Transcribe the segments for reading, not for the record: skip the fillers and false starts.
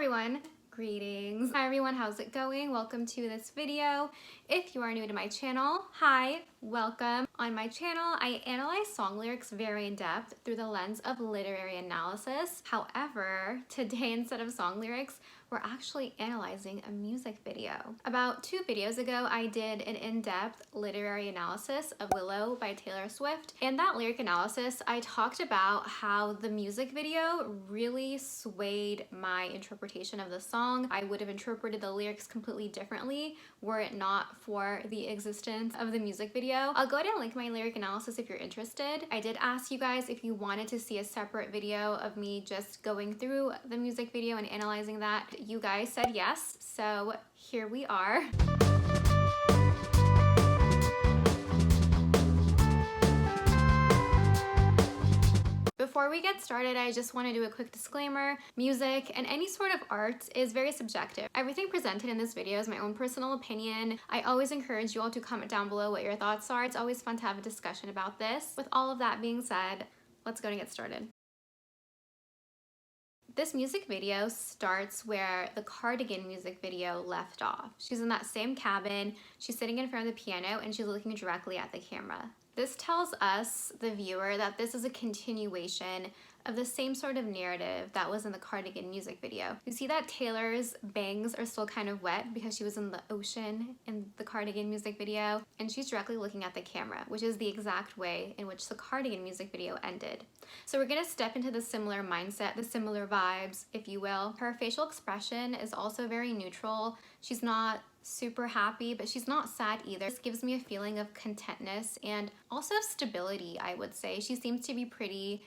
everyone, greetings. Hi everyone, how's it going? Welcome to this video. If you are new to my channel, hi, welcome. On my channel, I analyze song lyrics very in depth through the lens of literary analysis. However, today instead of song lyrics, we're actually analyzing a music video. About 2 videos ago, I did an in-depth literary analysis of Willow by Taylor Swift. In that lyric analysis, I talked about how the music video really swayed my interpretation of the song. I would have interpreted the lyrics completely differently were it not for the existence of the music video. I'll go ahead and link my lyric analysis if you're interested. I did ask you guys if you wanted to see a separate video of me just going through the music video and analyzing that. You guys said yes, so here we are. Before we get started, I just want to do a quick disclaimer. Music and any sort of art is very subjective. Everything presented in this video is my own personal opinion. I always encourage you all to comment down below what your thoughts are. It's always fun to have a discussion about this. With all of that being said, let's go and get started. This music video starts where the Cardigan music video left off. She's in that same cabin, she's sitting in front of the piano, and she's looking directly at the camera. This tells us, the viewer, that this is a continuation of the same sort of narrative that was in the Cardigan music video. You see that Taylor's bangs are still kind of wet because she was in the ocean in the Cardigan music video, and she's directly looking at the camera, which is the exact way in which the Cardigan music video ended. So we're gonna step into the similar mindset, the similar vibes, if you will. Her facial expression is also very neutral. She's not super happy, but she's not sad either. This gives me a feeling of contentness and also stability, I would say. She seems to be pretty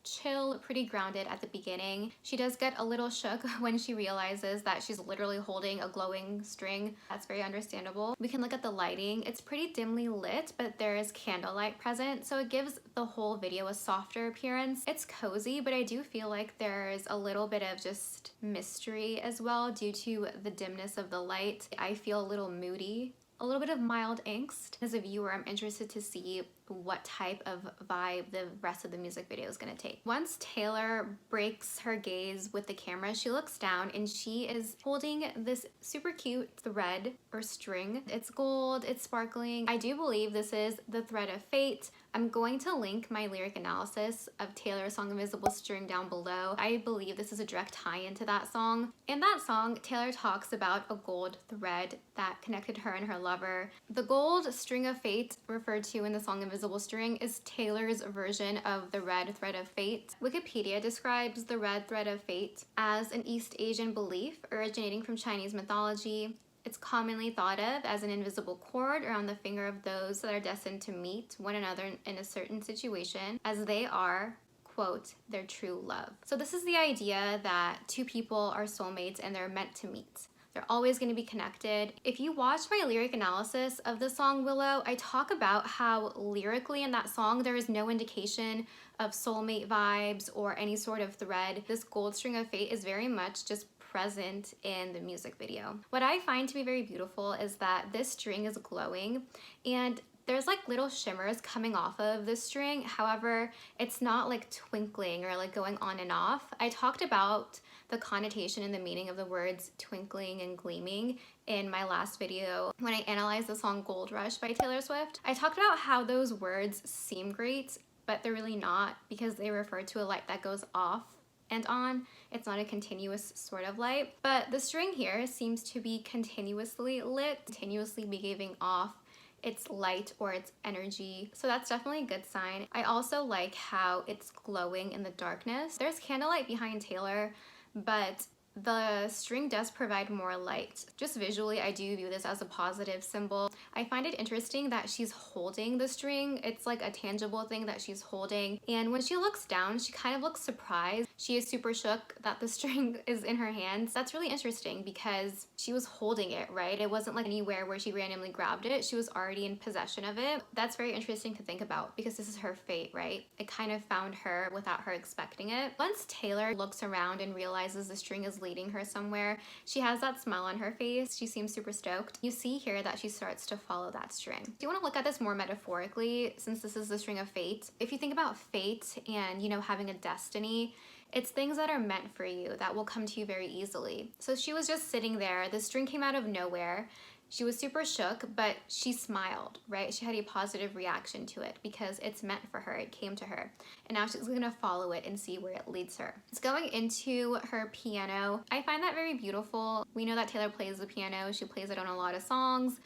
chill, pretty grounded at the beginning. She does get a little shook when she realizes that she's literally holding a glowing string. That's very understandable. We can look at the lighting. It's pretty dimly lit, but there is candlelight present, so it gives the whole video a softer appearance. It's cozy, but I do feel like there's a little bit of just mystery as well due to the dimness of the light. I feel a little moody, a little bit of mild angst. As a viewer, I'm interested to see what type of vibe the rest of the music video is gonna take. Once Taylor breaks her gaze with the camera, she looks down and she is holding this super cute thread or string. It's gold, it's sparkling. I do believe this is the thread of fate. I'm going to link my lyric analysis of Taylor's song Invisible String down below. I believe this is a direct tie-in to that song. In that song, Taylor talks about a gold thread that connected her and her lover. The gold string of fate referred to in the song Invisible String is Taylor's version of the red thread of fate. Wikipedia describes the red thread of fate as an East Asian belief originating from Chinese mythology. It's commonly thought of as an invisible cord around the finger of those that are destined to meet one another in a certain situation, as they are, quote, their true love. So this is the idea that 2 people are soulmates and they're meant to meet. They're always going to be connected. If you watch my lyric analysis of the song Willow, I talk about how lyrically in that song there is no indication of soulmate vibes or any sort of thread. This gold string of fate is very much just present in the music video. What I find to be very beautiful is that this string is glowing and there's like little shimmers coming off of this string. However, it's not like twinkling or like going on and off. I talked about the connotation and the meaning of the words twinkling and gleaming in my last video when I analyzed the song Gold Rush by Taylor Swift. I talked about how those words seem great, but they're really not because they refer to a light that goes off and on. It's not a continuous sort of light, but the string here seems to be continuously lit, continuously be giving off its light or its energy. So that's definitely a good sign. I also like how it's glowing in the darkness. There's candlelight behind Taylor, but the string does provide more light. Just visually, I do view this as a positive symbol. I find it interesting that she's holding the string. It's like a tangible thing that she's holding. And when she looks down, she kind of looks surprised. She is super shook that the string is in her hands. That's really interesting because she was holding it, right? It wasn't like anywhere where she randomly grabbed it. She was already in possession of it. That's very interesting to think about because this is her fate, right? It kind of found her without her expecting it. Once Taylor looks around and realizes the string is leading her somewhere, she has that smile on her face. She seems super stoked. You see here that she starts to follow that string. Do you want to look at this more metaphorically since this is the string of fate? If you think about fate and, you know, having a destiny, It's things that are meant for you that will come to you very easily. So she was just sitting there. The string came out of nowhere. She was super shook, but she smiled, right? She had a positive reaction to it because it's meant for her. It came to her. And now she's gonna follow it and see where it leads her. It's going into her piano. I find that very beautiful. We know that Taylor plays the piano. She plays it on a lot of songs.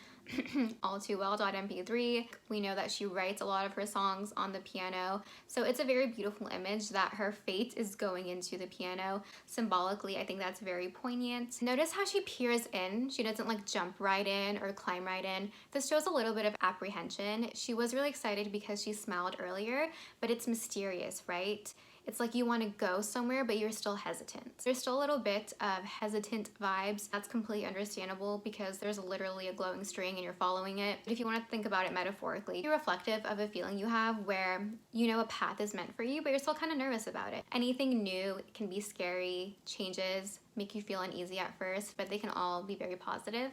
All Too Well.mp3. We know that she writes a lot of her songs on the piano. So it's a very beautiful image that her fate is going into the piano. Symbolically, I think that's very poignant. Notice how she peers in. She doesn't like jump right in or climb right in. This shows a little bit of apprehension. She was really excited because she smiled earlier, but it's mysterious, right? It's like you want to go somewhere, but you're still hesitant. There's still a little bit of hesitant vibes. That's completely understandable because there's literally a glowing string and you're following it. But if you want to think about it metaphorically, you're reflective of a feeling you have where you know a path is meant for you, but you're still kind of nervous about it. Anything new can be scary, changes, make you feel uneasy at first, but they can all be very positive.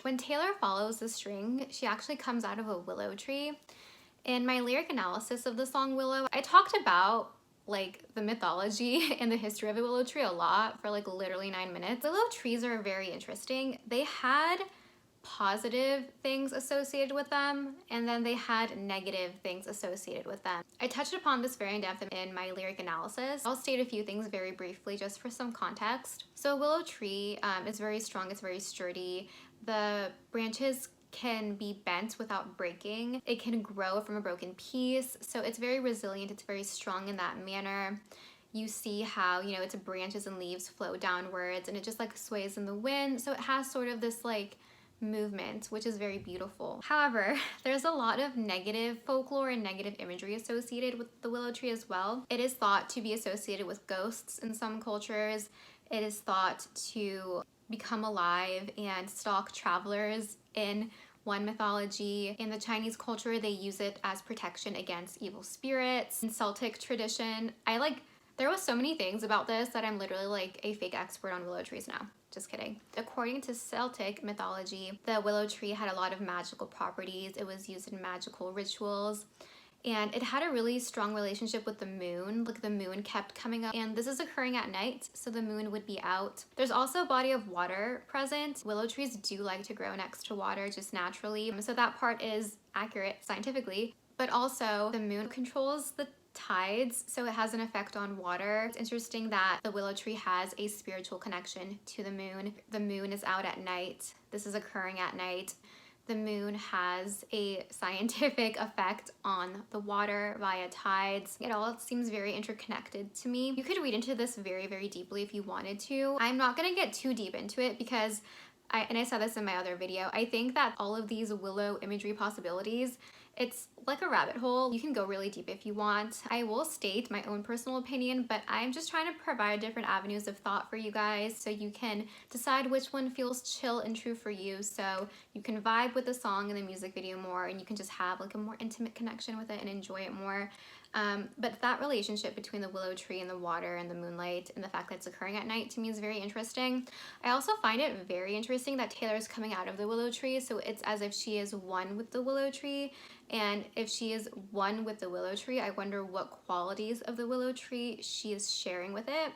When Taylor follows the string, she actually comes out of a willow tree. In my lyric analysis of the song Willow, I talked about like the mythology and the history of the willow tree a lot for like literally 9 minutes. Willow trees are very interesting. They had positive things associated with them, and then they had negative things associated with them. I touched upon this very in depth in my lyric analysis. I'll state a few things very briefly just for some context. So a willow tree is very strong, it's very sturdy. The branches can be bent without breaking. It can grow from a broken piece. So it's very resilient, it's very strong in that manner. You see how, you know, its branches and leaves flow downwards and it just like sways in the wind. So it has sort of this like movement, which is very beautiful. However, there's a lot of negative folklore and negative imagery associated with the willow tree as well. It is thought to be associated with ghosts in some cultures. It is thought to become alive and stalk travelers in one mythology. In the Chinese culture, they use it as protection against evil spirits. In Celtic tradition, there was so many things about this that I'm literally like a fake expert on willow trees now. Just kidding. According to Celtic mythology, the willow tree had a lot of magical properties. It was used in magical rituals. And it had a really strong relationship with the moon. Like the moon kept coming up, and this is occurring at night, so the moon would be out. There's also a body of water present. Willow trees do like to grow next to water just naturally, so that part is accurate scientifically. But also the moon controls the tides, so it has an effect on water. It's interesting that the willow tree has a spiritual connection to the moon. The moon is out at night. This is occurring at night. The moon has a scientific effect on the water via tides. It all seems very interconnected to me. You could read into this very, very deeply if you wanted to. I'm not gonna get too deep into it because I said this in my other video, I think that all of these willow imagery possibilities, it's like a rabbit hole. You can go really deep if you want. I will state my own personal opinion, but I'm just trying to provide different avenues of thought for you guys so you can decide which one feels chill and true for you, so you can vibe with the song and the music video more and you can just have like a more intimate connection with it and enjoy it more. But that relationship between the willow tree and the water and the moonlight and the fact that it's occurring at night to me is very interesting. I also find it very interesting that Taylor is coming out of the willow tree, so it's as if she is one with the willow tree. And if she is one with the willow tree, I wonder what qualities of the willow tree she is sharing with it.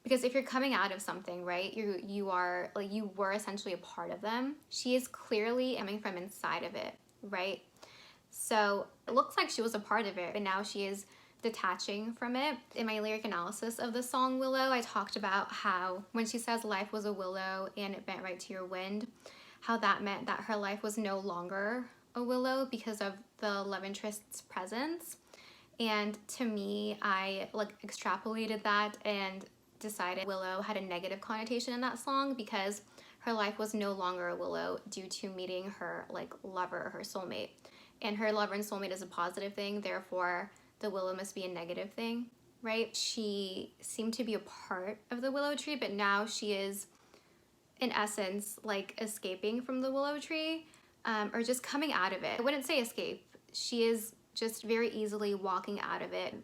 Because if you're coming out of something, right, you were essentially a part of them. She is clearly coming from inside of it, right? So it looks like she was a part of it, but now she is detaching from it. In my lyric analysis of the song Willow, I talked about how when she says life was a willow and it bent right to your wind, how that meant that her life was no longer a willow because of the love interest's presence. And to me, I like extrapolated that and decided willow had a negative connotation in that song because her life was no longer a willow due to meeting her like lover, her soulmate. And her lover and soulmate is a positive thing, therefore the willow must be a negative thing, right? She seemed to be a part of the willow tree, but now she is in essence like escaping from the willow tree, or just coming out of it. I wouldn't say escape. She is just very easily walking out of it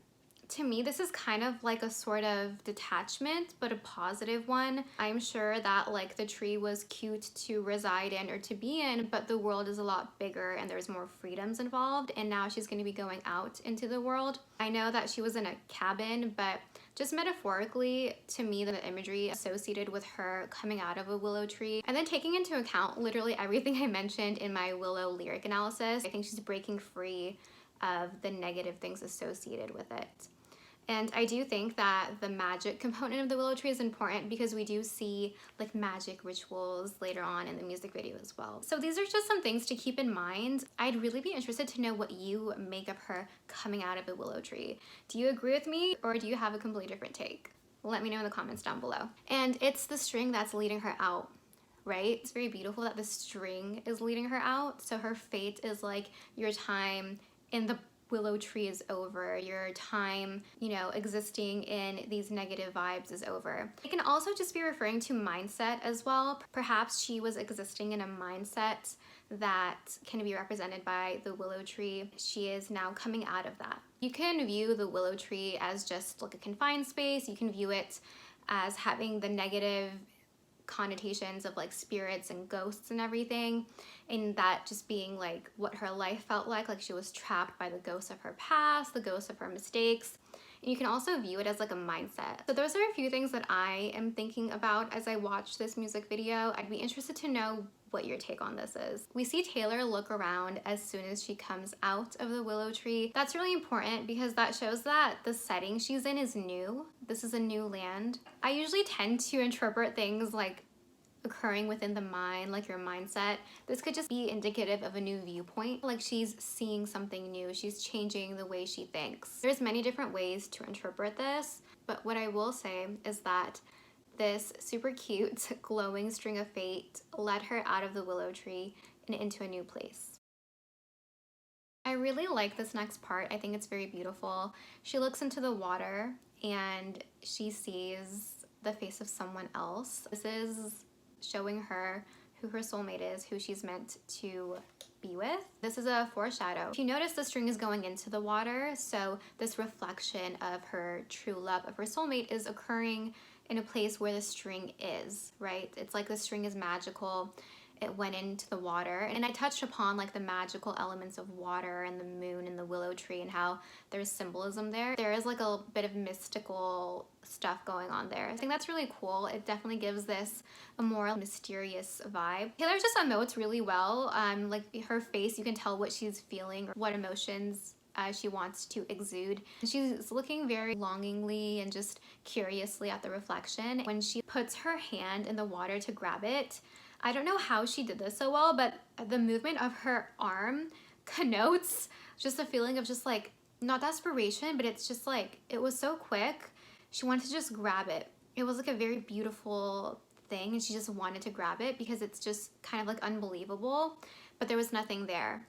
To me, this is kind of like a sort of detachment, but a positive one. I'm sure that like the tree was cute to reside in or to be in, but the world is a lot bigger and there's more freedoms involved, and now she's going to be going out into the world. I know that she was in a cabin, but just metaphorically, to me, the imagery associated with her coming out of a willow tree and then taking into account literally everything I mentioned in my willow lyric analysis, I think she's breaking free of the negative things associated with it. And I do think that the magic component of the willow tree is important because we do see like magic rituals later on in the music video as well. So these are just some things to keep in mind. I'd really be interested to know what you make of her coming out of a willow tree. Do you agree with me, or do you have a completely different take? Let me know in the comments down below. And it's the string that's leading her out, right? It's very beautiful that the string is leading her out. So her fate is like, your time in the willow tree is over, your time, you know, existing in these negative vibes is over. It can also just be referring to mindset as well. Perhaps she was existing in a mindset that can be represented by the willow tree. She is now coming out of that. You can view the willow tree as just like a confined space. You can view it as having the negative connotations of like spirits and ghosts and everything, and that just being like what her life felt like she was trapped by the ghosts of her past, the ghosts of her mistakes. And you can also view it as like a mindset. So those are a few things that I am thinking about as I watch this music video. I'd be interested to know what your take on this is. We see Taylor look around as soon as she comes out of the willow tree. That's really important because that shows that the setting she's in is new. This is a new land. I usually tend to interpret things like occurring within the mind, like your mindset. This could just be indicative of a new viewpoint, like she's seeing something new, she's changing the way she thinks. There's many different ways to interpret this, but what I will say is that this super cute glowing string of fate led her out of the willow tree and into a new place. I really like this next part. I think it's very beautiful. She looks into the water and she sees the face of someone else. This is showing her who her soulmate is, who she's meant to be with. This is a foreshadow. If you notice, the string is going into the water, so this reflection of her true love, of her soulmate, is occurring in a place where the string is, right? It's like the string is magical. It went into the water, and I touched upon like the magical elements of water and the moon and the willow tree and how there's symbolism there. There is like a bit of mystical stuff going on there. I think that's really cool. It definitely gives this a more mysterious vibe. Taylor just emotes really well. Like her face, you can tell what she's feeling, or what emotions she wants to exude. She's looking very longingly and just curiously at the reflection. When she puts her hand in the water to grab it, I don't know how she did this so well, but the movement of her arm connotes just a feeling of just like, not desperation, but it's just like, it was so quick. She wanted to just grab it. It was like a very beautiful thing, and she just wanted to grab it because it's just kind of like unbelievable, but there was nothing there.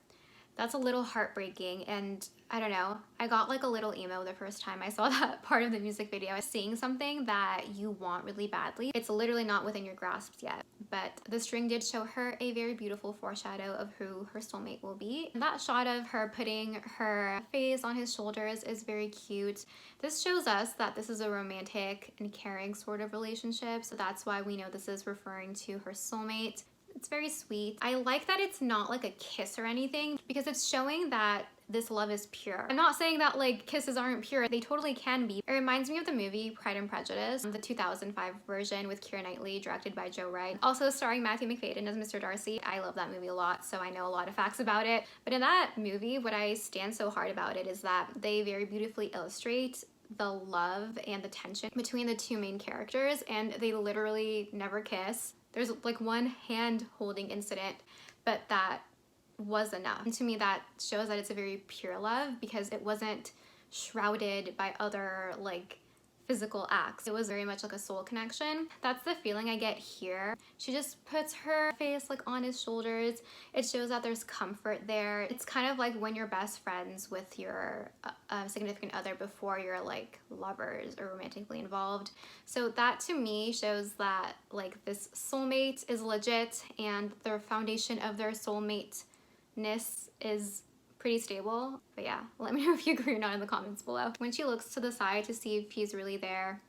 That's a little heartbreaking, and I don't know, I got like a little emo the first time I saw that part of the music video. Seeing something that you want really badly, it's literally not within your grasp yet. But the string did show her a very beautiful foreshadow of who her soulmate will be. And that shot of her putting her face on his shoulders is very cute. This shows us that this is a romantic and caring sort of relationship, so that's why we know this is referring to her soulmate. It's very sweet. I like that it's not like a kiss or anything, because it's showing that this love is pure. I'm not saying that like kisses aren't pure. They totally can be. It reminds me of the movie Pride and Prejudice, the 2005 version with Keira Knightley, directed by Joe Wright. Also starring Matthew McFadyen as Mr. Darcy. I love that movie a lot, so I know a lot of facts about it. But in that movie, what I stand so hard about it is that they very beautifully illustrate the love and the tension between the two main characters, and they literally never kiss. There's like one hand holding incident, but that was enough. And to me, that shows that it's a very pure love because it wasn't shrouded by other like physical acts. It was very much like a soul connection. That's the feeling I get here. She just puts her face like on his shoulders. It shows that there's comfort there. It's kind of like when you're best friends with your significant other before you're like lovers or romantically involved. So that to me shows that like this soulmate is legit, and the foundation of their soulmate-ness is pretty stable. But yeah, let me know if you agree or not in the comments below. When she looks to the side to see if he's really there,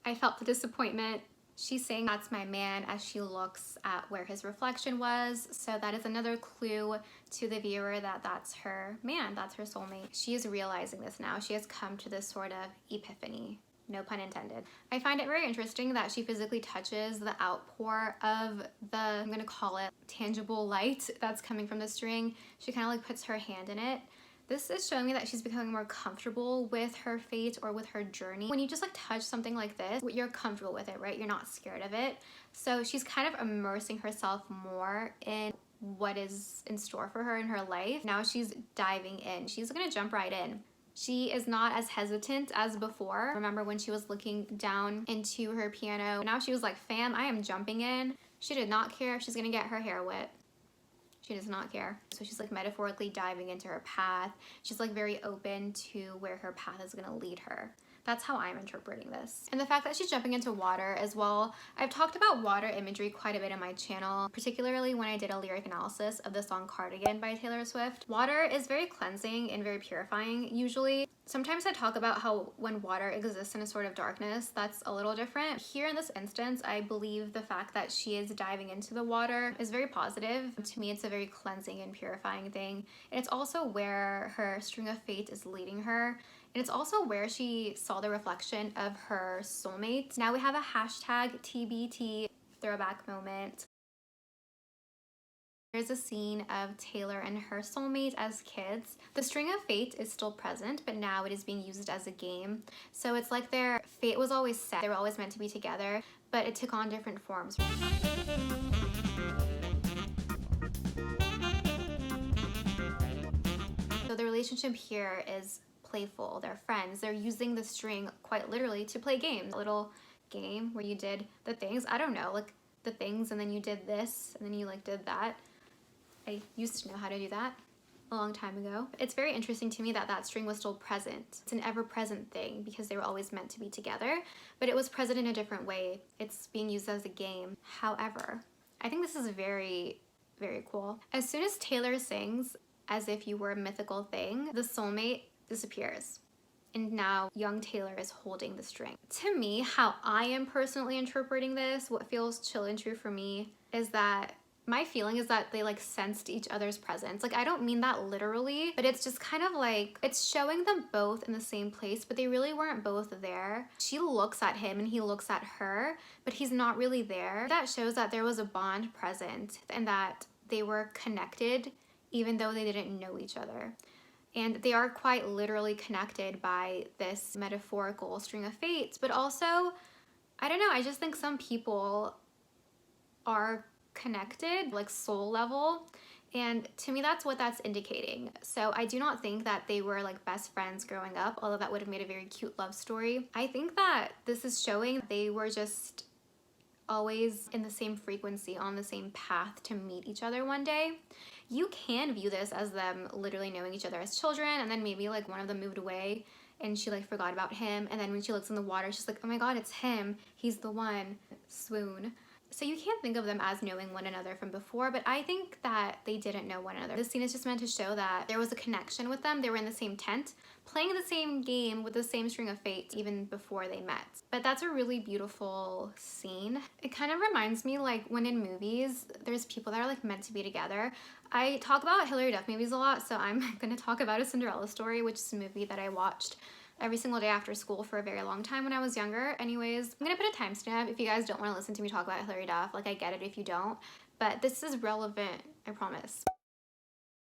I felt the disappointment. She's saying that's my man as she looks at where his reflection was. So that is another clue to the viewer that that's her man, that's her soulmate. She is realizing this now. She has come to this sort of epiphany. No pun intended. I find it very interesting that she physically touches the outpour of the, I'm gonna call it tangible light that's coming from the string. She kind of like puts her hand in it. This is showing me that she's becoming more comfortable with her fate or with her journey. When you just like touch something like this, you're comfortable with it, right? You're not scared of it. So she's kind of immersing herself more in what is in store for her in her life. Now she's diving in. She's gonna jump right in. She is not as hesitant as before. Remember when she was looking down into her piano? Now she was like, fam, I am jumping in. She did not care if she's gonna get her hair wet. She does not care. So she's like metaphorically diving into her path. She's like very open to where her path is gonna lead her. That's how I'm interpreting this. And the fact that she's jumping into water as well. I've talked about water imagery quite a bit on my channel, particularly when I did a lyric analysis of the song Cardigan by Taylor Swift. Water is very cleansing and very purifying usually. Sometimes I talk about how when water exists in a sort of darkness, that's a little different. Here in this instance, I believe the fact that she is diving into the water is very positive. To me, it's a very cleansing and purifying thing. And it's also where her string of fate is leading her. And it's also where she saw the reflection of her soulmate. Now we have a hashtag TBT throwback moment. There's a scene of Taylor and her soulmate as kids. The string of fate is still present, but now it is being used as a game. So it's like their fate was always set. They were always meant to be together, but it took on different forms. So the relationship here is playful. They're friends. They're using the string quite literally to play games. A little game where you did the things, I don't know, like the things, and then you did this, and then you like did that. I used to know how to do that a long time ago. It's very interesting to me that that string was still present. It's an ever-present thing because they were always meant to be together, but it was present in a different way. It's being used as a game. However, I think this is very, very cool. As soon as Taylor sings As If You Were a Mythical Thing, the soulmate disappears. And now young Taylor is holding the string. To me, how I am personally interpreting this, what feels chill and true for me, is that my feeling is that they like sensed each other's presence. Like I don't mean that literally, but it's just kind of like, it's showing them both in the same place, but they really weren't both there. She looks at him and he looks at her, but he's not really there. That shows that there was a bond present and that they were connected even though they didn't know each other. And they are quite literally connected by this metaphorical string of fates, but also, I don't know, I just think some people are connected, like soul level, and to me that's what that's indicating. So I do not think that they were like best friends growing up, although that would have made a very cute love story. I think that this is showing they were just always in the same frequency, on the same path to meet each other one day. You can view this as them literally knowing each other as children, and then maybe like one of them moved away and she like forgot about him, and then when she looks in the water she's like, oh my god, it's him, he's the one. Swoon. So you can't think of them as knowing one another from before, but I think that they didn't know one another. This scene is just meant to show that there was a connection with them. They were in the same tent, playing the same game with the same string of fate even before they met. But that's a really beautiful scene. It kind of reminds me like when in movies, there's people that are like meant to be together. I talk about Hilary Duff movies a lot, so I'm gonna talk about A Cinderella Story, which is a movie that I watched every single day after school for a very long time when I was younger. Anyways, I'm gonna put a timestamp if you guys don't want to listen to me talk about Hilary Duff. Like, I get it if you don't, but this is relevant, I promise.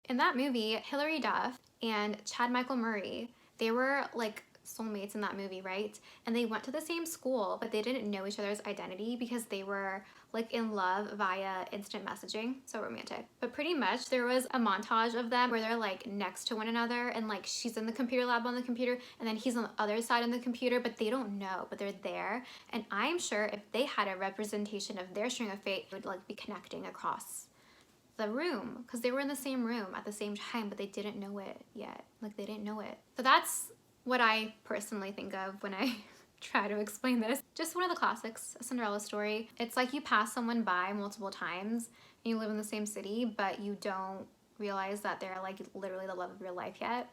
In that movie, Hilary Duff and Chad Michael Murray, they were like soulmates in that movie, right? And they went to the same school, but they didn't know each other's identity because they were like in love via instant messaging. So romantic. But pretty much there was a montage of them where they're like next to one another, and like she's in the computer lab on the computer and then he's on the other side on the computer, but they don't know, but they're there. And I'm sure if they had a representation of their string of fate, it would like be connecting across the room because they were in the same room at the same time, but they didn't know it yet. Like they didn't know it. So that's what I personally think of when I try to explain this. Just one of the classics, A Cinderella Story. It's like you pass someone by multiple times and you live in the same city, but you don't realize that they're like literally the love of your life yet.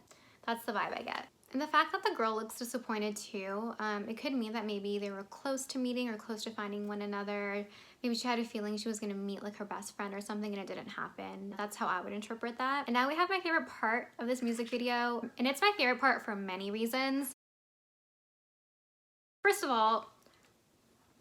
That's the vibe I get. And the fact that the girl looks disappointed too, it could mean that maybe they were close to meeting or close to finding one another. Maybe she had a feeling she was gonna meet like her best friend or something and it didn't happen. That's how I would interpret that. And now we have my favorite part of this music video, and it's my favorite part for many reasons. First of all,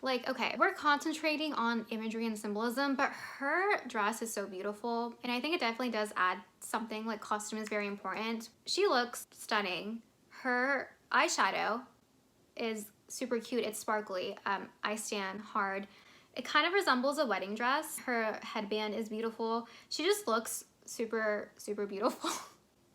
like, okay, we're concentrating on imagery and symbolism, but her dress is so beautiful. And I think it definitely does add something, like costume is very important. She looks stunning. Her eyeshadow is super cute. It's sparkly. I stand hard. It kind of resembles a wedding dress. Her headband is beautiful. She just looks super, super beautiful.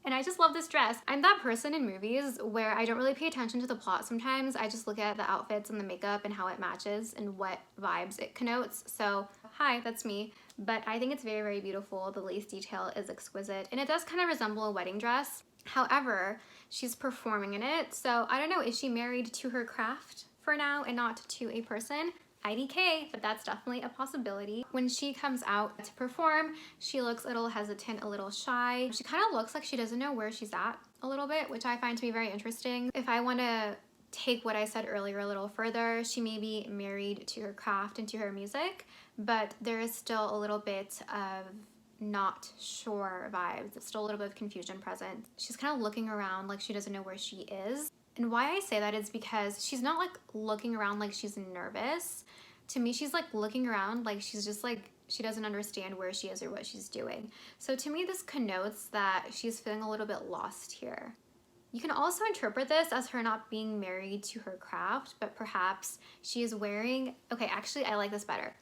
And I just love this dress. I'm that person in movies where I don't really pay attention to the plot sometimes. I just look at the outfits and the makeup and how it matches and what vibes it connotes. So, hi, that's me. But I think it's very, very beautiful. The lace detail is exquisite. And it does kind of resemble a wedding dress. However, she's performing in it. So, I don't know, is she married to her craft for now and not to a person? IDK, but that's definitely a possibility. When she comes out to perform, she looks a little hesitant, a little shy. She kind of looks like she doesn't know where she's at a little bit, which I find to be very interesting. If I want to take what I said earlier a little further, she may be married to her craft and to her music, but there is still a little bit of not sure vibes. It's still a little bit of confusion present. She's kind of looking around like she doesn't know where she is. And why I say that is because she's not like looking around like she's nervous. To me, she's like looking around like she's just like, she doesn't understand where she is or what she's doing. So to me, this connotes that she's feeling a little bit lost here. You can also interpret this as her not being married to her craft, but perhaps she is wearing, okay, actually I like this better.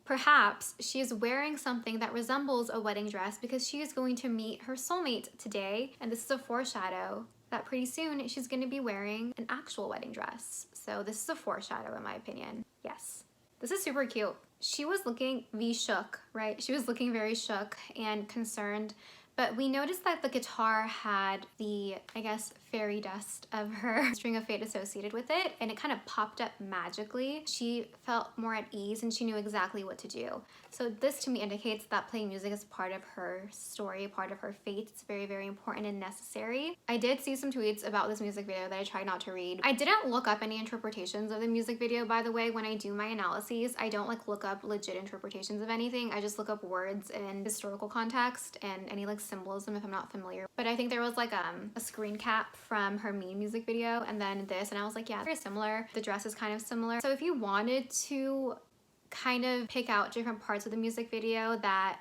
Perhaps she is wearing something that resembles a wedding dress because she is going to meet her soulmate today. And this is a foreshadow that pretty soon she's going to be wearing an actual wedding dress. So this is a foreshadow in my opinion. Yes, this is super cute. She was looking shook, right? She was looking very shook and concerned, but we noticed that the guitar had the, I guess, fairy dust of her string of fate associated with it, and it kind of popped up magically. She felt more at ease and she knew exactly what to do. So this to me indicates that playing music is part of her story, part of her fate. It's very, very important and necessary. I did see some tweets about this music video that I tried not to read. I didn't look up any interpretations of the music video, by the way. When I do my analyses, I don't like look up legit interpretations of anything. I just look up words and historical context and any like symbolism if I'm not familiar. But I think there was like a screen cap from her Me music video and then this, and I was like, yeah, very similar. The dress is kind of similar. So if you wanted to kind of pick out different parts of the music video that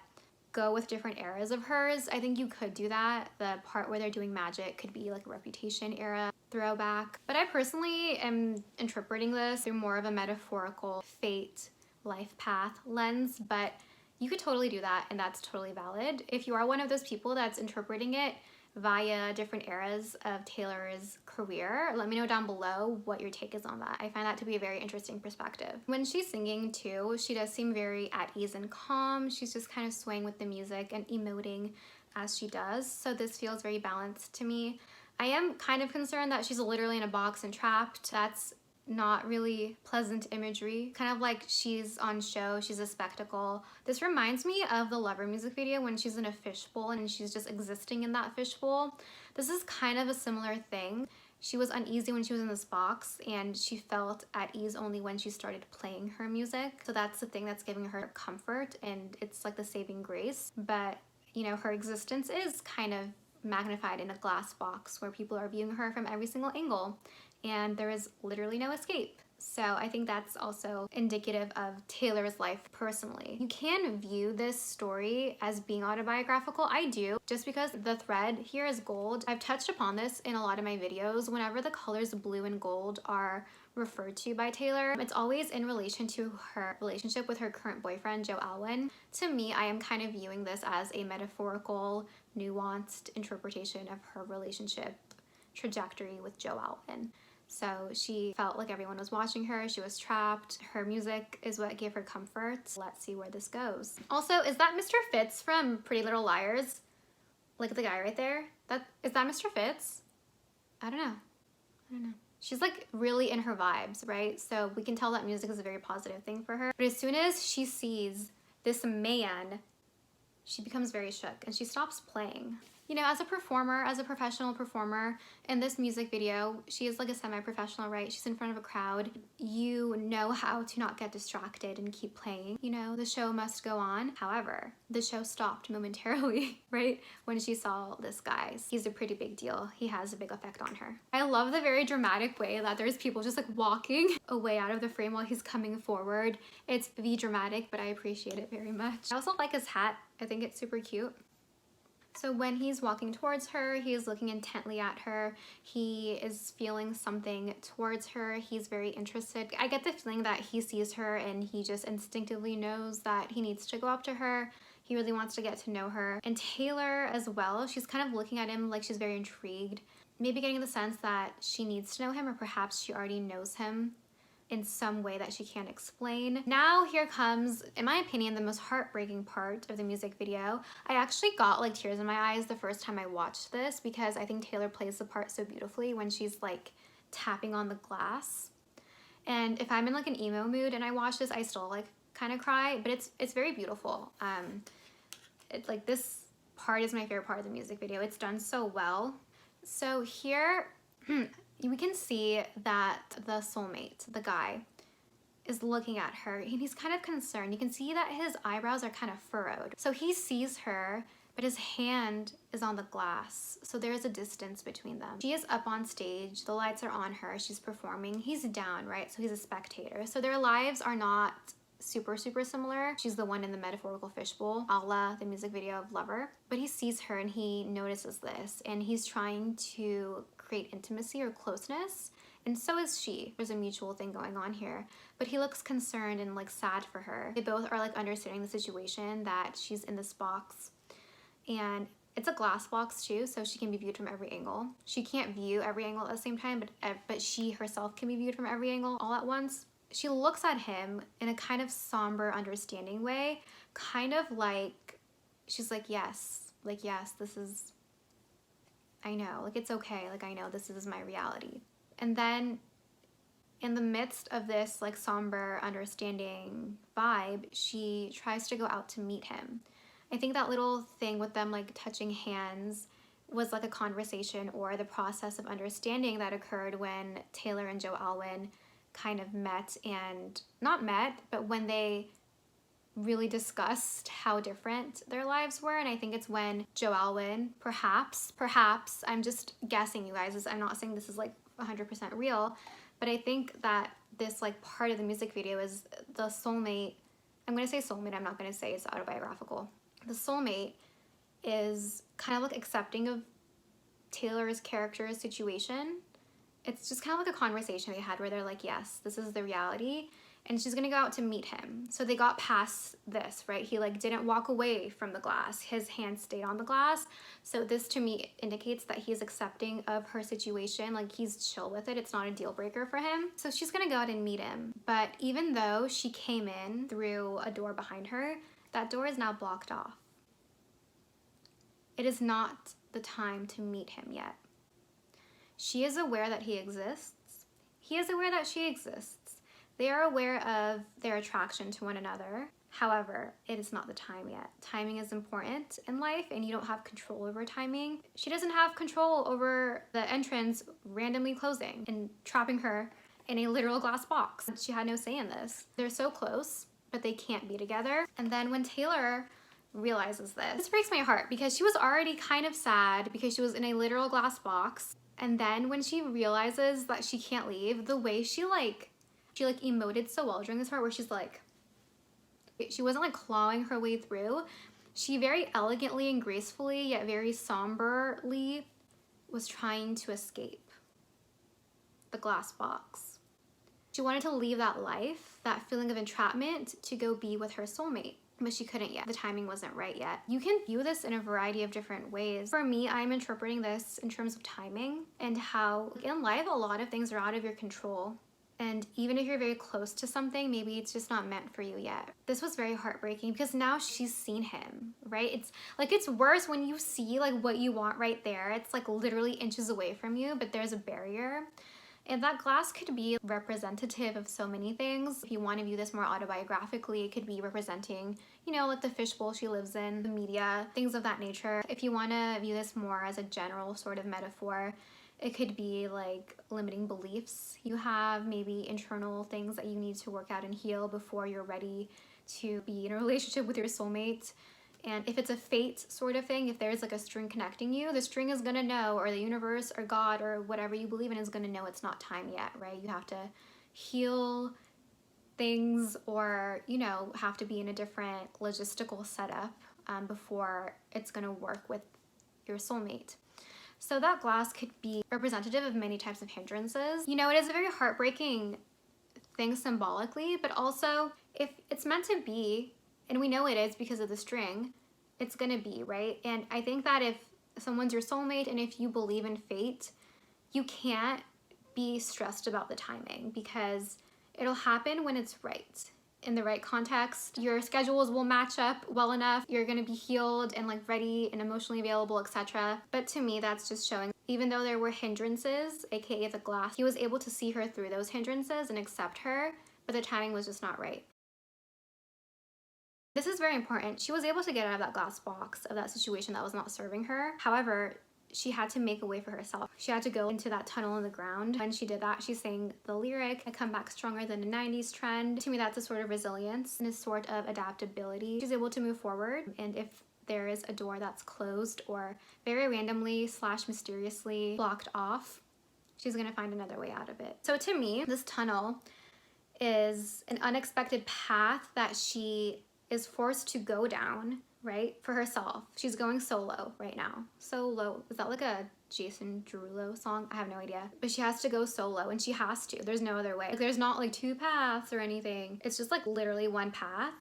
go with different eras of hers, I think you could do that. The part where they're doing magic could be like a Reputation era throwback. But I personally am interpreting this through more of a metaphorical fate, life path lens, but you could totally do that and that's totally valid. If you are one of those people that's interpreting it via different eras of Taylor's career, let me know down below what your take is on that. I find that to be a very interesting perspective. When she's singing too, she does seem very at ease and calm. She's just kind of swaying with the music and emoting as she does. So this feels very balanced to me. I am kind of concerned that she's literally in a box and trapped. That's not really pleasant imagery. Kind of like she's on show, she's a spectacle. This reminds me of the Lover music video when she's in a fishbowl and she's just existing in that fishbowl. This is kind of a similar thing. She was uneasy when she was in this box and she felt at ease only when she started playing her music. So that's the thing that's giving her comfort and it's like the saving grace. But you know, her existence is kind of magnified in a glass box where people are viewing her from every single angle and there is literally no escape. So I think that's also indicative of Taylor's life personally. You can view this story as being autobiographical. I do, just because the thread here is gold. I've touched upon this in a lot of my videos. Whenever the colors blue and gold are referred to by Taylor, it's always in relation to her relationship with her current boyfriend, Joe Alwyn. To me, I am kind of viewing this as a metaphorical, nuanced interpretation of her relationship trajectory with Joe Alwyn. So she felt like everyone was watching her, she was trapped. Her music is what gave her comfort. Let's see where this goes. Also, is that Mr. Fitz from Pretty Little Liars? Look at the guy right there. Is that Mr. Fitz? I don't know. She's like really in her vibes, right? So we can tell that music is a very positive thing for her. But as soon as she sees this man she becomes very shook and she stops playing. You know, as a performer, as a professional performer, in this music video, she is like a semi-professional, right? She's in front of a crowd. You know how to not get distracted and keep playing. You know, the show must go on. However, the show stopped momentarily, right? When she saw this guy. He's a pretty big deal. He has a big effect on her. I love the very dramatic way that there's people just like walking away out of the frame while he's coming forward. It's V-dramatic, but I appreciate it very much. I also like his hat. I think it's super cute. So when he's walking towards her, he is looking intently at her. He is feeling something towards her. He's very interested. I get the feeling that he sees her and he just instinctively knows that he needs to go up to her. He really wants to get to know her. And Taylor as well, she's kind of looking at him like she's very intrigued. Maybe getting the sense that she needs to know him, or perhaps she already knows him in some way that she can't explain. Now here comes, in my opinion, the most heartbreaking part of the music video. I actually got like tears in my eyes the first time I watched this because I think Taylor plays the part so beautifully when she's like tapping on the glass. And if I'm in like an emo mood and I watch this, I still like kind of cry, but it's very beautiful. It's like this part is my favorite part of the music video. It's done so well. So here, we can see that the soulmate, the guy, is looking at her and he's kind of concerned. You can see that his eyebrows are kind of furrowed. So he sees her, but his hand is on the glass. So there's a distance between them. She is up on stage. The lights are on her. She's performing. He's down, right? So he's a spectator. So their lives are not super similar. She's the one in the metaphorical fishbowl, a la the music video of Lover. But he sees her and he notices this and he's trying to create intimacy or closeness, and so is she. There's a mutual thing going on here, but he looks concerned and like sad for her. They both are like understanding the situation, that she's in this box and it's a glass box too, so she can be viewed from every angle. She can't view every angle at the same time, but she herself can be viewed from every angle all at once. She looks at him in a kind of somber, understanding way, kind of like she's like, yes, this is, I know, like it's okay, like I know this is my reality. And then in the midst of this like somber, understanding vibe, she tries to go out to meet him. I think that little thing with them like touching hands was like a conversation or the process of understanding that occurred when Taylor and Joe Alwyn kind of met, and not met, but when they really discussed how different their lives were. And I think it's when Joe Alwyn, perhaps, I'm just guessing, you guys, I'm not saying this is like 100% real, but I think that this like part of the music video is the soulmate. I'm gonna say soulmate, I'm not gonna say it's autobiographical. The soulmate is kind of like accepting of Taylor's character's situation. It's just kind of like a conversation they had where they're like, yes, this is the reality, and she's gonna go out to meet him. So they got past this, right? He like didn't walk away from the glass. His hand stayed on the glass. So this to me indicates that he's accepting of her situation. Like he's chill with it. It's not a deal breaker for him. So she's gonna go out and meet him. But even though she came in through a door behind her, that door is now blocked off. It is not the time to meet him yet. She is aware that he exists. He is aware that she exists. They are aware of their attraction to one another. However, it is not the time yet. Timing is important in life and you don't have control over timing. She doesn't have control over the entrance randomly closing and trapping her in a literal glass box. She had no say in this. They're so close, but they can't be together. And then when Taylor realizes this breaks my heart because she was already kind of sad because she was in a literal glass box. And then when she realizes that she can't leave, the way she emoted so well during this part where she's like, she wasn't like clawing her way through. She very elegantly and gracefully, yet very somberly, was trying to escape the glass box. She wanted to leave that life, that feeling of entrapment, to go be with her soulmate. But she couldn't yet. The timing wasn't right yet. You can view this in a variety of different ways. For me, I'm interpreting this in terms of timing and how in life, a lot of things are out of your control. And even if you're very close to something, maybe it's just not meant for you yet. This was very heartbreaking because now she's seen him, right? It's worse when you see like what you want right there. It's like literally inches away from you, but there's a barrier. And that glass could be representative of so many things. If you want to view this more autobiographically, it could be representing, you know, like the fishbowl she lives in, the media, things of that nature. If you want to view this more as a general sort of metaphor, it could be like limiting beliefs you have, maybe internal things that you need to work out and heal before you're ready to be in a relationship with your soulmate. And if it's a fate sort of thing, if there's like a string connecting you, the string is gonna know, or the universe or God or whatever you believe in is gonna know it's not time yet, right? You have to heal things, or, you know, have to be in a different logistical setup before it's gonna work with your soulmate. So that glass could be representative of many types of hindrances. You know, it is a very heartbreaking thing symbolically, but also if it's meant to be, and we know it is because of the string, it's gonna be, right? And I think that if someone's your soulmate and if you believe in fate, you can't be stressed about the timing because it'll happen when it's right. In the right context, your schedules will match up well enough, you're gonna be healed and like ready and emotionally available, etc. But to me, that's just showing, even though there were hindrances, aka the glass, he was able to see her through those hindrances and accept her, but the timing was just not right. This is very important. She was able to get out of that glass box, of that situation that was not serving her. However, she had to make a way for herself. She had to go into that tunnel in the ground. When she did that, she sang the lyric, "I come back stronger than a 90s trend." To me, that's a sort of resilience and a sort of adaptability. She's able to move forward, and if there is a door that's closed or very randomly / mysteriously blocked off, she's gonna find another way out of it. So to me, this tunnel is an unexpected path that she is forced to go down, right, for herself. She's going solo right now. Solo, is that like a Jason Derulo song? I have no idea. But she has to go solo, and she has to. There's no other way. Like, there's not like two paths or anything. It's just like literally one path,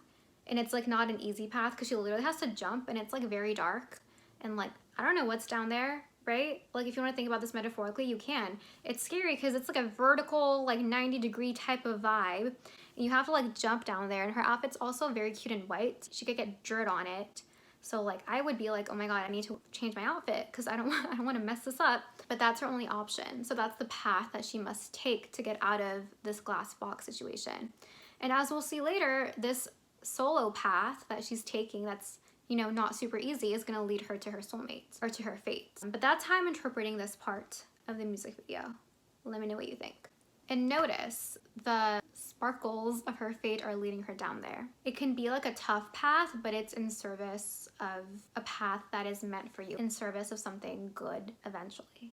and it's like not an easy path because she literally has to jump, and it's like very dark, and like I don't know what's down there, right? Like if you want to think about this metaphorically, you can. It's scary because it's like a vertical, like 90-degree type of vibe. And you have to like jump down there, and her outfit's also very cute and white. She could get dirt on it. So like I would be like, oh my God, I need to change my outfit because I don't want to mess this up. But that's her only option. So that's the path that she must take to get out of this glass box situation. And as we'll see later, this solo path that she's taking that's, you know, not super easy is gonna lead her to her soulmate or to her fate. But that's how I'm interpreting this part of the music video. Let me know what you think. And notice the sparkles of her fate are leading her down there. It can be like a tough path, but it's in service of a path that is meant for you, in service of something good eventually.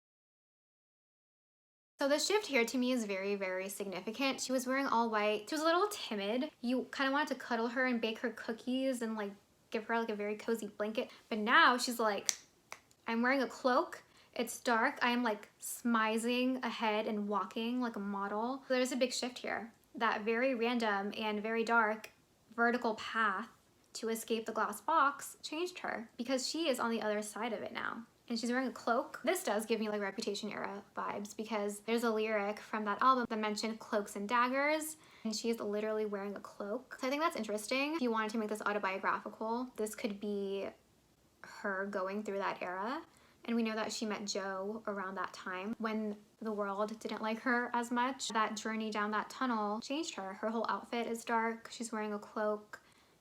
So the shift here to me is very, very significant. She was wearing all white. She was a little timid. You kind of wanted to cuddle her and bake her cookies and like give her like a very cozy blanket. But now she's like, I'm wearing a cloak. It's dark. I am like smizing ahead and walking like a model. So there's a big shift here. That very random and very dark vertical path to escape the glass box changed her because she is on the other side of it now. And she's wearing a cloak. This does give me like Reputation era vibes because there's a lyric from that album that mentioned cloaks and daggers, and she's literally wearing a cloak. So I think that's interesting. If you wanted to make this autobiographical, this could be her going through that era. And we know that she met Joe around that time when the world didn't like her as much. That journey down that tunnel changed her. Her whole outfit is dark. She's wearing a cloak.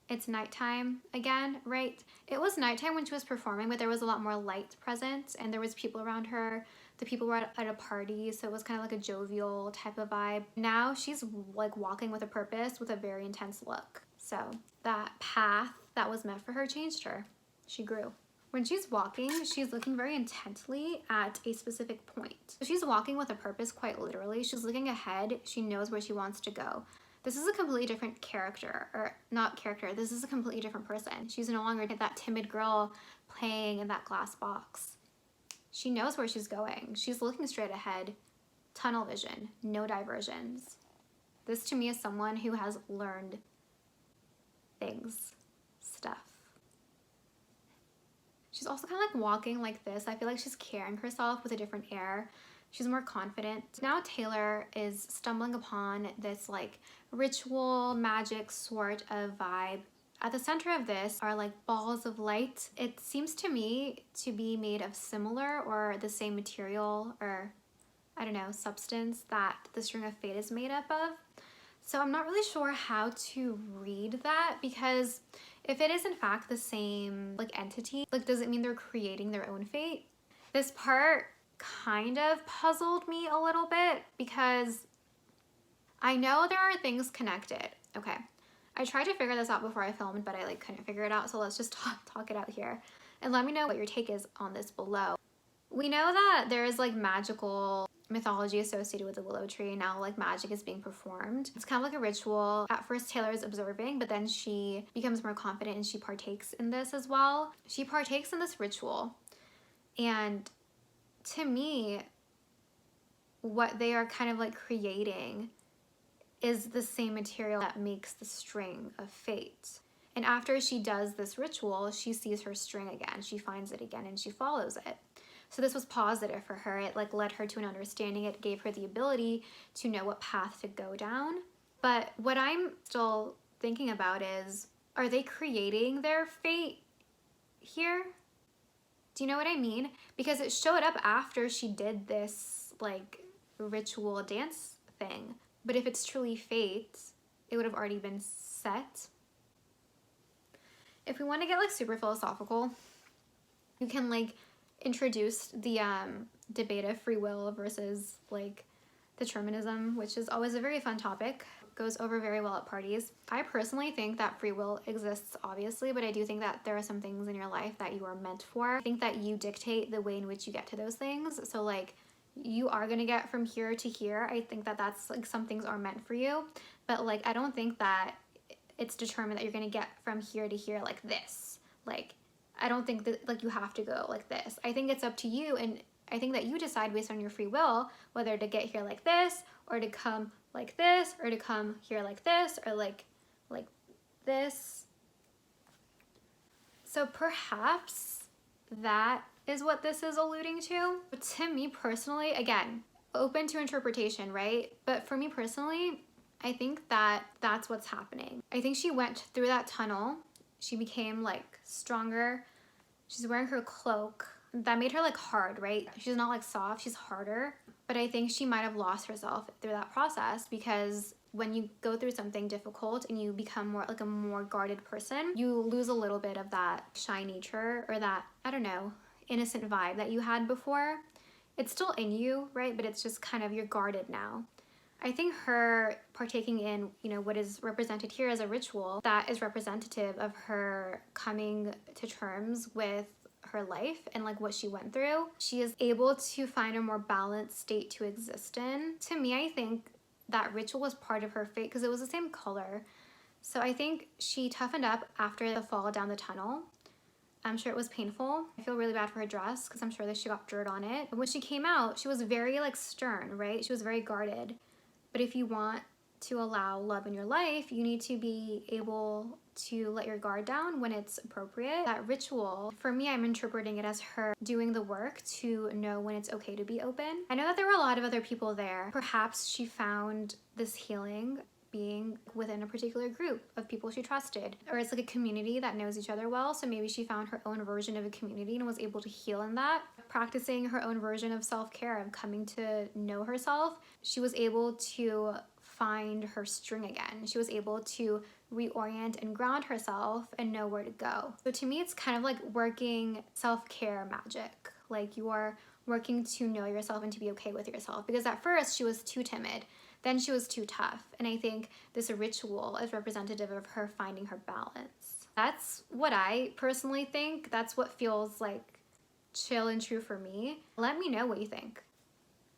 It's nighttime again, right? It was nighttime when she was performing, but there was a lot more light present and there was people around her. The people were at a party, so it was kind of like a jovial type of vibe. Now she's like walking with a purpose with a very intense look. So that path that was meant for her changed her. She grew. When she's walking, she's looking very intently at a specific point. So she's walking with a purpose, quite literally. She's looking ahead. She knows where she wants to go. This is a completely different character, or not character, this is a completely different person. She's no longer that timid girl playing in that glass box. She knows where she's going. She's looking straight ahead, tunnel vision, no diversions. This to me is someone who has learned things, stuff. She's also kind of like walking like this. I feel like she's carrying herself with a different air. She's more confident. Now Taylor is stumbling upon this like ritual magic sort of vibe. At the center of this are like balls of light. It seems to me to be made of similar or the same material, or I don't know, substance that the string of fate is made up of. So I'm not really sure how to read that, because if it is in fact the same like entity, like does it mean they're creating their own fate? This part kind of puzzled me a little bit because I know there are things connected. Okay, I tried to figure this out before I filmed, but I like couldn't figure it out. So let's just talk it out here. And let me know what your take is on this below. We know that there is like magical mythology associated with the willow tree, and now like magic is being performed. It's kind of like a ritual. At first Taylor is observing, but then she becomes more confident and she partakes in this as well. She partakes in this ritual, and to me, what they are kind of like creating is the same material that makes the string of fate. And after she does this ritual, she sees her string again. She finds it again and she follows it. So this was positive for her. It like led her to an understanding. It gave her the ability to know what path to go down. But what I'm still thinking about is, are they creating their fate here? Do you know what I mean? Because it showed up after she did this like ritual dance thing. But if it's truly fate, it would have already been set. If we want to get like super philosophical, you can like introduce the debate of free will versus like determinism, which is always a very fun topic. Goes over very well at parties. I personally think that free will exists, obviously, but I do think that there are some things in your life that you are meant for. I think that you dictate the way in which you get to those things. So like you are gonna get from here to here. I think that that's like some things are meant for you, but like I don't think that it's determined that you're gonna get from here to here like this. Like I don't think that like you have to go like this. I think it's up to you, and I think that you decide based on your free will whether to get here like this, or to come like this, or to come here like this, or like this. So perhaps that is what this is alluding to. But to me personally, again, open to interpretation, right? But for me personally, I think that that's what's happening. I think she went through that tunnel. She became like stronger. She's wearing her cloak. That made her like hard, right? She's not like soft, she's harder. But I think she might have lost herself through that process, because when you go through something difficult and you become more like a more guarded person, you lose a little bit of that shy nature, or that, I don't know, innocent vibe that you had before. It's still in you, right? But it's just kind of, you're guarded now. I think her partaking in, you know, what is represented here as a ritual, that is representative of her coming to terms with her life and like what she went through. She is able to find a more balanced state to exist in. To me, I think that ritual was part of her fate because it was the same color. So I think she toughened up after the fall down the tunnel. I'm sure it was painful. I feel really bad for her dress because I'm sure that she got dirt on it. But when she came out, she was very like stern, right? She was very guarded. But if you want to allow love in your life, you need to be able to let your guard down when it's appropriate. That ritual, for me, I'm interpreting it as her doing the work to know when it's okay to be open. I know that there were a lot of other people there. Perhaps she found this healing being within a particular group of people she trusted, or it's like a community that knows each other well. So maybe she found her own version of a community and was able to heal in that. Practicing her own version of self-care, of coming to know herself, she was able to find her string again. She was able to reorient and ground herself and know where to go. So to me, it's kind of like working self-care magic. Like you are working to know yourself and to be okay with yourself. Because at first she was too timid, then she was too tough. And I think this ritual is representative of her finding her balance. That's what I personally think. That's what feels like chill and true for me. Let me know what you think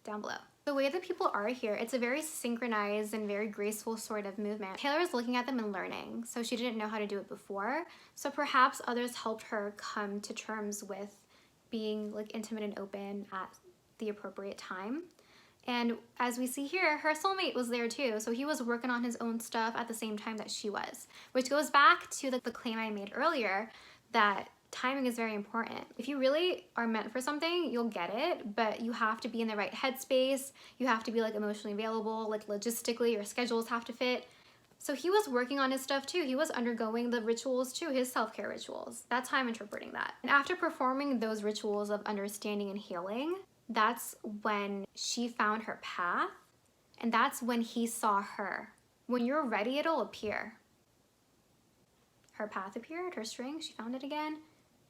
down below. The way that people are here, it's a very synchronized and very graceful sort of movement. Taylor is looking at them and learning, so she didn't know how to do it before. So perhaps others helped her come to terms with being like intimate and open at the appropriate time. And as we see here, her soulmate was there too. So he was working on his own stuff at the same time that she was, which goes back to the claim I made earlier that timing is very important. If you really are meant for something, you'll get it, but you have to be in the right headspace. You have to be like emotionally available, like logistically, your schedules have to fit. So he was working on his stuff too. He was undergoing the rituals too, his self-care rituals. That's how I'm interpreting that. And after performing those rituals of understanding and healing, that's when she found her path, and that's when he saw her. When you're ready, it'll appear. Her path appeared, her string, she found it again,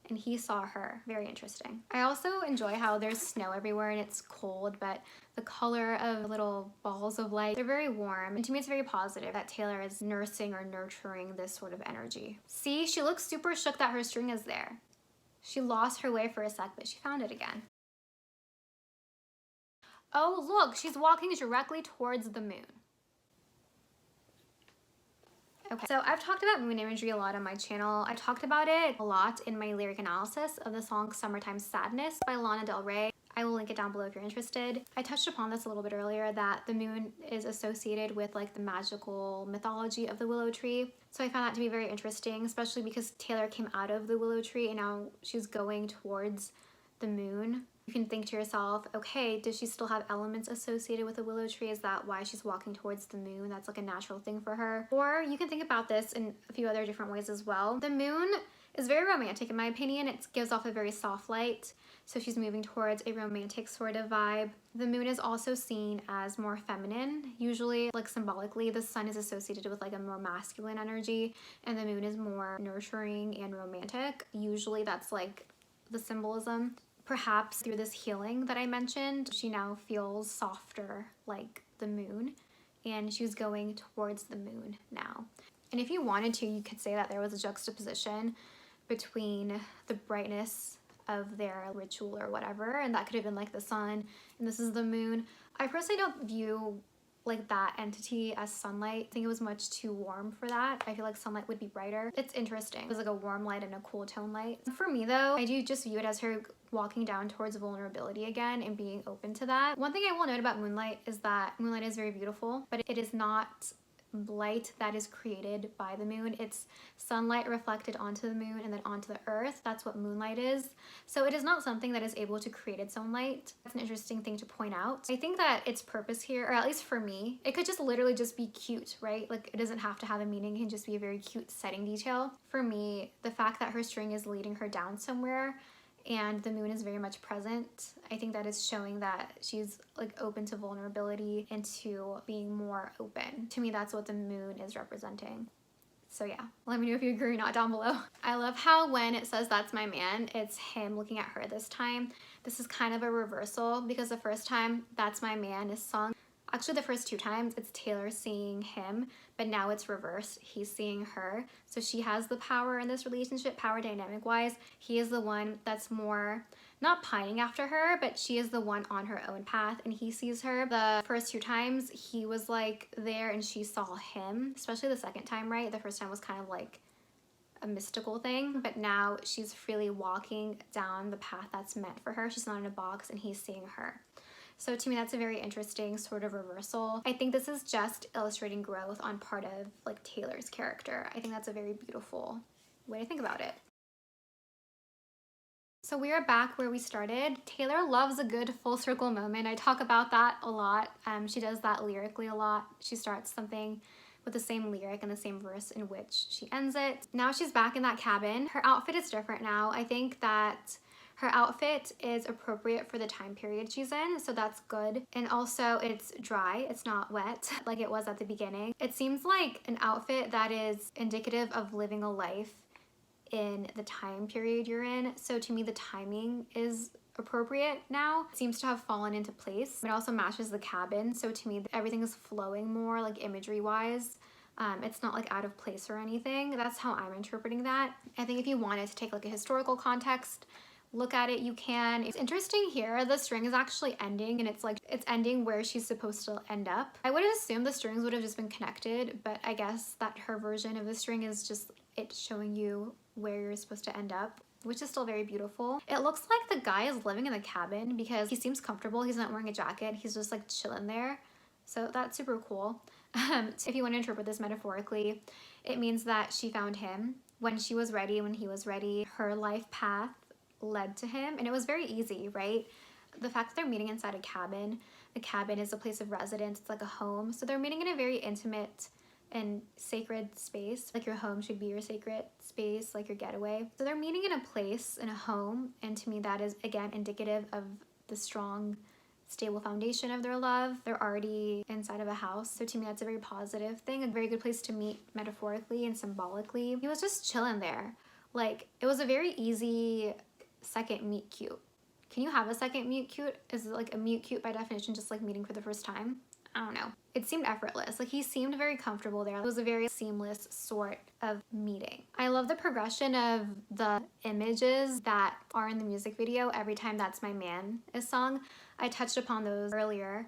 and he saw her. Very interesting. I also enjoy how there's snow everywhere and it's cold, but the color of little balls of light, they're very warm. And to me, it's very positive that Taylor is nursing or nurturing this sort of energy. See, she looks super shook that her string is there. She lost her way for a sec, but she found it again. Oh, look, she's walking directly towards the moon. Okay, so I've talked about moon imagery a lot on my channel. I talked about it a lot in my lyric analysis of the song Summertime Sadness by Lana Del Rey. I will link it down below if you're interested. I touched upon this a little bit earlier, that the moon is associated with like the magical mythology of the willow tree. So I found that to be very interesting, especially because Taylor came out of the willow tree and now she's going towards the moon. You can think to yourself, okay, does she still have elements associated with the willow tree? Is that why she's walking towards the moon? That's like a natural thing for her. Or you can think about this in a few other different ways as well. The moon is very romantic in my opinion. It gives off a very soft light. So she's moving towards a romantic sort of vibe. The moon is also seen as more feminine. Usually, like symbolically, the sun is associated with like a more masculine energy and the moon is more nurturing and romantic. Usually that's like the symbolism. Perhaps through this healing that I mentioned, she now feels softer like the moon, and she's going towards the moon now. And if you wanted to, you could say that there was a juxtaposition between the brightness of their ritual or whatever, and that could have been like the sun, and this is the moon. I personally don't view like that entity as sunlight. I think it was much too warm for that. I feel like sunlight would be brighter. It's interesting. It was like a warm light and a cool tone light. For me though, I do just view it as her walking down towards vulnerability again and being open to that. One thing I will note about moonlight is that moonlight is very beautiful, but it is not light that is created by the moon. It's sunlight reflected onto the moon and then onto the earth. That's what moonlight is. So it is not something that is able to create its own light. That's an interesting thing to point out. I think that its purpose here, or at least for me, it could just literally just be cute, right? Like it doesn't have to have a meaning. It can just be a very cute setting detail. For me, the fact that her string is leading her down somewhere and the moon is very much present, I think that is showing that she's like open to vulnerability and to being more open. To me, that's what the moon is representing. So yeah, let me know if you agree or not down below. I love how when it says that's my man, it's him looking at her this time. This is kind of a reversal because the first time that's my man is sung. Actually, the first two times it's Taylor seeing him, but now it's reversed. He's seeing her. So she has the power in this relationship, power dynamic wise. He is the one that's more not pining after her, but she is the one on her own path and he sees her. The first two times he was like there and she saw him, especially the second time, right? The first time was kind of like a mystical thing, but now she's freely walking down the path that's meant for her. She's not in a box and he's seeing her. So to me, that's a very interesting sort of reversal. I think this is just illustrating growth on part of like Taylor's character. I think that's a very beautiful way to think about it. So we are back where we started. Taylor loves a good full circle moment. I talk about that a lot. She does that lyrically a lot. She starts something with the same lyric and the same verse in which she ends it. Now she's back in that cabin. Her outfit is different now. I think that her outfit is appropriate for the time period she's in, so that's good. And also it's dry, it's not wet like it was at the beginning. It seems like an outfit that is indicative of living a life in the time period you're in. So to me, the timing is appropriate now. It seems to have fallen into place. It also matches the cabin. So to me, everything is flowing more like imagery wise. It's not like out of place or anything. That's how I'm interpreting that. I think if you wanted to take like a historical context, look at it, you can. It's interesting here, the string is actually ending and it's like, it's ending where she's supposed to end up. I would assume the strings would have just been connected, but I guess that her version of the string is just it showing you where you're supposed to end up, which is still very beautiful. It looks like the guy is living in the cabin because he seems comfortable. He's not wearing a jacket. He's just like chilling there. So that's super cool. If you want to interpret this metaphorically, it means that she found him when she was ready, when he was ready. Her life path led to him and it was very easy, right? The fact that they're meeting inside a cabin is a place of residence, it's like a home, so they're meeting in a very intimate and sacred space. Like your home should be your sacred space, like your getaway. So they're meeting in a place, in a home, and to me that is again indicative of the strong, stable foundation of their love. They're already inside of a house, so to me that's a very positive thing, a very good place to meet metaphorically and symbolically. He was just chilling there. Like, it was a very easy second meet cute. Can you have a second meet cute? Is like a meet cute by definition just like meeting for the first time? I don't know. It seemed effortless. Like, he seemed very comfortable there. It was a very seamless sort of meeting. I love the progression of the images that are in the music video every time That's My Man is sung. I touched upon those earlier.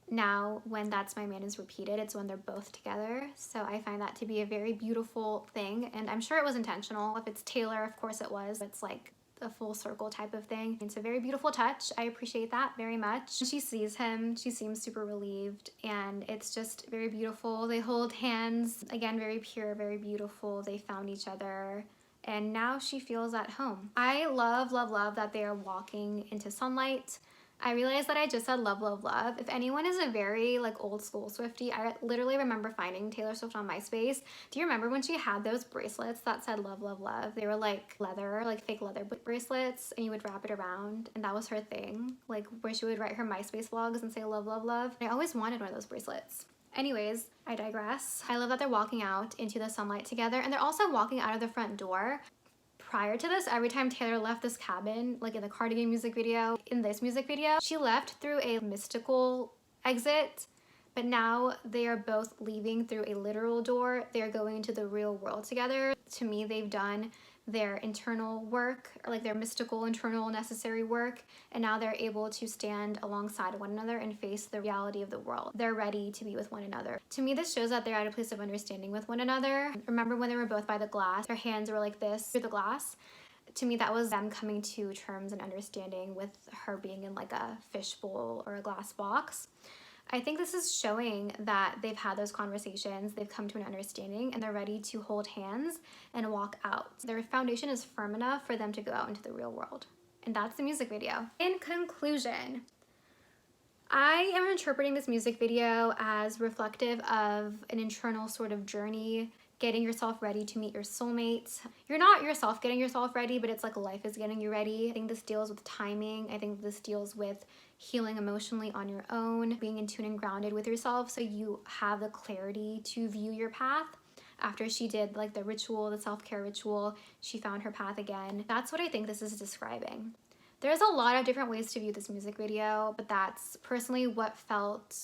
Now, when That's My Man is repeated, it's when they're both together. So I find that to be a very beautiful thing, and I'm sure it was intentional. If it's Taylor, of course it was. It's like a full circle type of thing. It's a very beautiful touch. I appreciate that very much. When she sees him, she seems super relieved, and it's just very beautiful. They hold hands, again, very pure, very beautiful. They found each other, and now she feels at home. I love, love, love that they are walking into sunlight. I realized that I just said love, love, love. If anyone is a very like old school Swiftie, I literally remember finding Taylor Swift on MySpace. Do you remember when she had those bracelets that said love, love, love? They were like leather, like fake leather bracelets, and you would wrap it around, and that was her thing. Like, where she would write her MySpace vlogs and say love, love, love. I always wanted one of those bracelets. Anyways, I digress. I love that they're walking out into the sunlight together, and they're also walking out of the front door. Prior to this, every time Taylor left this cabin, like in the Cardigan music video, in this music video, she left through a mystical exit, but now they are both leaving through a literal door. They're going into the real world together. To me, they've done their internal work, or like their mystical, internal, necessary work, and now they're able to stand alongside one another and face the reality of the world. They're ready to be with one another. To me, this shows that they're at a place of understanding with one another. Remember when they were both by the glass, their hands were like this through the glass? To me, that was them coming to terms and understanding with her being in like a fishbowl or a glass box. I think this is showing that they've had those conversations, they've come to an understanding, and they're ready to hold hands and walk out. Their foundation is firm enough for them to go out into the real world. And that's the music video. In conclusion, I am interpreting this music video as reflective of an internal sort of journey, getting yourself ready to meet your soulmate. You're not yourself getting yourself ready, but it's like life is getting you ready. I think this deals with timing. I think this deals with healing emotionally on your own, being in tune and grounded with yourself so you have the clarity to view your path. After she did like the ritual, the self-care ritual, she found her path again. That's what I think this is describing. There's a lot of different ways to view this music video, but that's personally what felt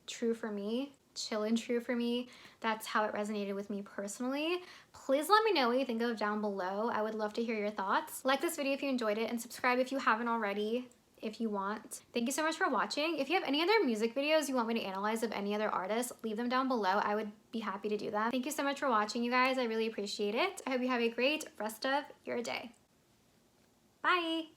true for me, chill and true for me. That's how it resonated with me personally. Please let me know what you think of down below. I would love to hear your thoughts. Like this video if you enjoyed it, and subscribe if you haven't already, if you want. Thank you so much for watching. If you have any other music videos you want me to analyze of any other artists, leave them down below. I would be happy to do that. Thank you so much for watching, you guys. I really appreciate it. I hope you have a great rest of your day. Bye.